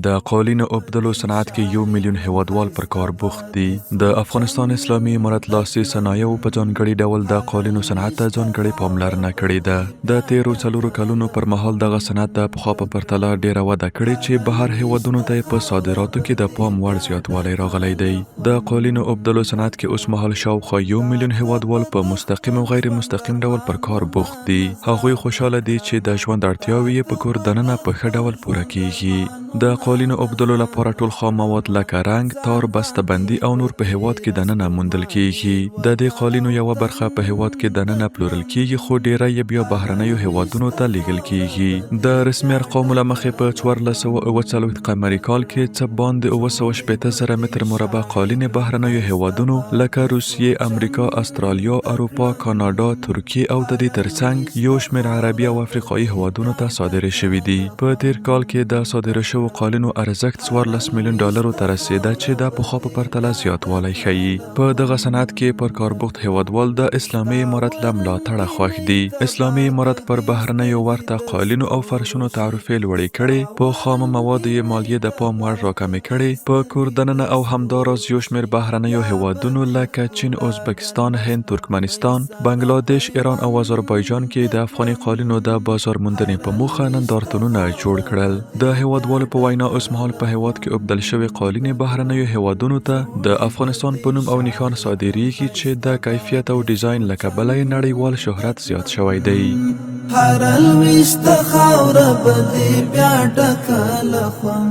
د قالینو اوبدلو صنعت کې 1 میلیون هیوادوال پر کار بوخت دي. د افغانستان اسلامي امارت لاسي صنایعو په ځانګړي ډول د قالینو صنعت ته ځانګړې پاملرنه کړې ده. د تیرو 4 کلونو پر مهال دغه صنعت د پخوا په پرتله ډیره وده کړې چې بهر هیوادونو ته په صادراتو کې د پام وړ زیاتوالی راغلی دی. د قالینو اوبدلو صنعت کې اوس مهال شاوخوا 1 میلیون هیوادوال په مستقیم او غیر مستقیم ډول پر کار بوخت دي. هغوی خوشاله دي چې د ژوند اړتیاوې یې په کور دننه په ښه ډول پوره کیږي. د قالینو اوبدلو لپاره ټول خام مواد لکه رنګ، تار، بسته بندي او نور په هیواد کې دننه موندل کیږي. د دې قالینو یوه برخه په هیواد کې دننه پلورل کیږي، خو ډیره یې بیا بهرنیو هیوادونو ته لیږل کیږي. د رسمي ارقامو له مخې په 1449 قمري کال کې څه باندې 980 زره متر مربع قالین بهرنیو هیوادونو لکه روسیې، امریکا، استرالیا، اروپا، کاناډا، ترکیه او د دې ترڅنګ یو شمېر عربي او افریقایي هیوادونو ته صادرې شوي دي. په تیر کال کې د صادره شوو قالینو ارزښت 14 میلیون ډالرو ته رسیده چې د پخوا په پرتله زیاتوالی ښیي. په دغه صنعت کې پر کاربوخت هیوادوال د اسلامي امارت له ملاتړه خوښ دي. اسلامي امارت پر بهرنیو ورته قالینو او فرشونو تعرفې لوړې کړې، په خامو موادو یې مالیې د پام وړ راکمې کړې. په کور دننه او همداراز یو شمېر بهرنیو هیوادونو لکه چین، ازبکستان، هند، ترکمنستان، بنګلادش، ایران او آذربایجان کې د افغاني قالینو د بازار موندنې په موخه نندارتونونه جوړ کړل. د هیوادوالو په وینا اوس مهال په هیواد کې اوبدل شوې قالینې بهرنیو هیوادونو ته د افغانستان په نوم او نښان صادریږي چې د کیفیت او ډیزاین له کبله یې نړیوال شهرت زیات شوی دی. هر الویشت خاوره به دې بیا ډکه له خوند